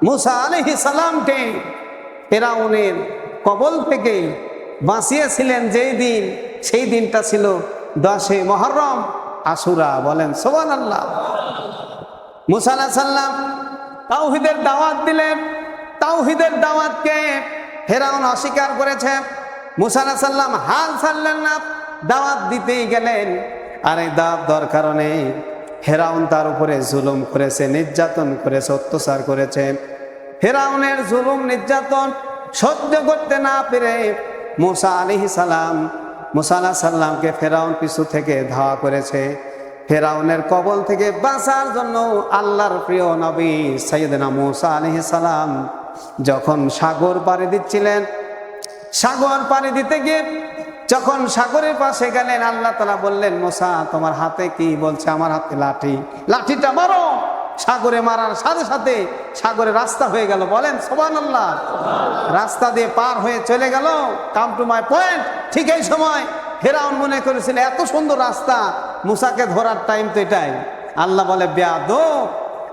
মুসা আলাইহিস সালামকে ফিরআউনের কবল থেকে বাঁচিয়েছিলেন যেই দিন, সেই দিনটা ছিল 10 মুহররম আশুরা। বলেন সুবহানাল্লাহ। মুসা আলাইহিস সালাম তাওহীদের দাওয়াত দিলেন। তাওহীদের দাওয়াতকে ফিরআউন অস্বীকার করেছে। মুসা আলাইহিস সালাম হাল ছাড়লেন না, দাওয়াত দিতেই গেলেন। আর এই দাওয়াত দেওয়ার কারণে ফিরআউন তার উপরে জুলুম করেছে, নির্যাতন করেছে, অত্যাচার করেছে। ফিরআউনের জুলুম নির্যাতন সহ্য করতে না পেরে মুসা আলাইহিস সালামকে ফিরআউন পিছু থেকে ধাওয়া করেছে। ফিরআউনের কবল থেকে বাঁচার জন্য আল্লাহর প্রিয় নবী সাইয়েদনা মুসা আলাইহিস সালাম যখন সাগর পাড়ি দিচ্ছিলেন, সাগর পাড়ি দিতে গিয়ে যখন সাগরের পাশে গেলেন, আল্লাহ তাআলা বললেন, মুসা তোমার হাতে কি? বলছে, আমার হাতে লাঠি। লাঠিটা মারো। সাগরে মারার সাথে সাথে সাগরে রাস্তা হয়ে গেল। বলেন সুবহানাল্লাহ। রাস্তা দিয়ে পার হয়ে চলে গেল, কাম টু মাই পয়েন্ট। ঠিক এই সময় ফিরআউন মনে করেছিল এত সুন্দর রাস্তা, মুসাকে ধরার টাইম তো এটাই। আল্লাহ বলে, বেয়াদব,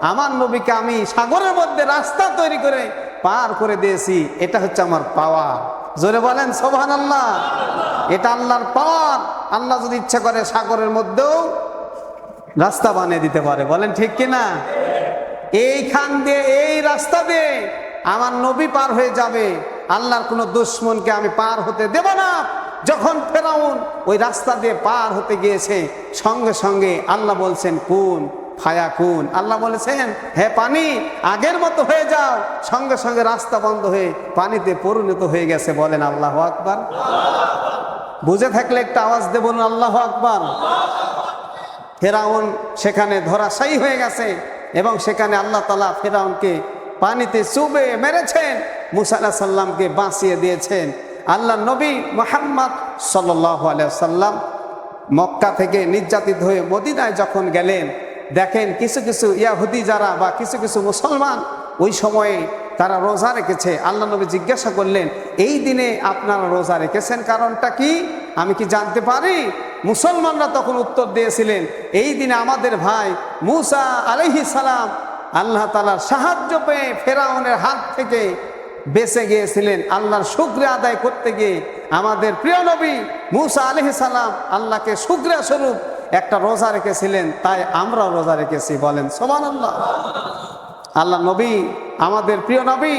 আমার নবীকে আমি সাগরের মধ্যে রাস্তা তৈরি করে পার করে দিয়েছি, এটা হচ্ছে আমার পাওয়ার। জোরে বলেন সুবহানাল্লাহ। এটা আল্লাহর পাওয়ার। আল্লাহ যদি ইচ্ছা করে সাগরের মধ্যেও রাস্তা বানিয়ে দিতে পারে। বলেন ঠিক কিনা? এইখান দিয়ে, এই রাস্তা দিয়ে আমার নবী পার হয়ে যাবে, আল্লাহর কোনো দুশমনকে আমি পার হতে দেব না। যখন ফিরআউন ওই রাস্তা দিয়ে পার হতে গিয়েছে, সঙ্গে সঙ্গে আল্লাহ বলছেন কুন ফায়াকুন। আল্লাহ বলেছেন, হে পানি আগের মতো হয়ে যাও। সঙ্গে সঙ্গে রাস্তা বন্ধ হয়ে পানিতে পরিণত হয়ে গেছে। বলেন আল্লাহু আকবার। বুঝে থাকলে একটা আওয়াজ দিয়ে বলুন আল্লাহু আকবার। ফিরআউন সেখানে ধরাশায়ী হয়ে গেছে এবং সেখানে আল্লাহ তাআলা ফিরআউনকে পানিতে চুবে মেরেছেন, মুসা আলাইহিস সালামকে বাঁচিয়ে দিয়েছেন। আল্লাহ নবী মুহাম্মদ সাল্লাল্লাহু আলাইহি ওয়াসাল্লাম মক্কা থেকে নির্যাতিত হয়ে মদিনায় যখন গেলেন, দেখেন কিছু কিছু ইহুদি যারা বা কিছু কিছু মুসলমান ওই সময়ে তারা রোজা রেখেছে। আল্লাহ নবী জিজ্ঞাসা করলেন, এই দিনে আপনারা রোজা রেখেছেন, কারণটা কি? আমি কি জানতে পারি? মুসলমানরা তখন উত্তর দিয়েছিলেন, এই দিনে আমাদের ভাই মুসা আলাইহিস সালাম আল্লাহ তাআলার সাহায্য পেয়ে ফিরআউনের হাত থেকে বেঁচে গিয়েছিলেন। আল্লাহর শুকরিয়া আদায় করতে গিয়ে আমাদের প্রিয় নবী মুসা আলাইহিস সালাম আল্লাহকে শুকরিয়া স্বরূপ একটা রোজা রেখেছিলেন, তাই আমরাও রোজা রেখেছি। বলেন সুবহানাল্লাহ। আল্লাহ নবী, আমাদের প্রিয় নবী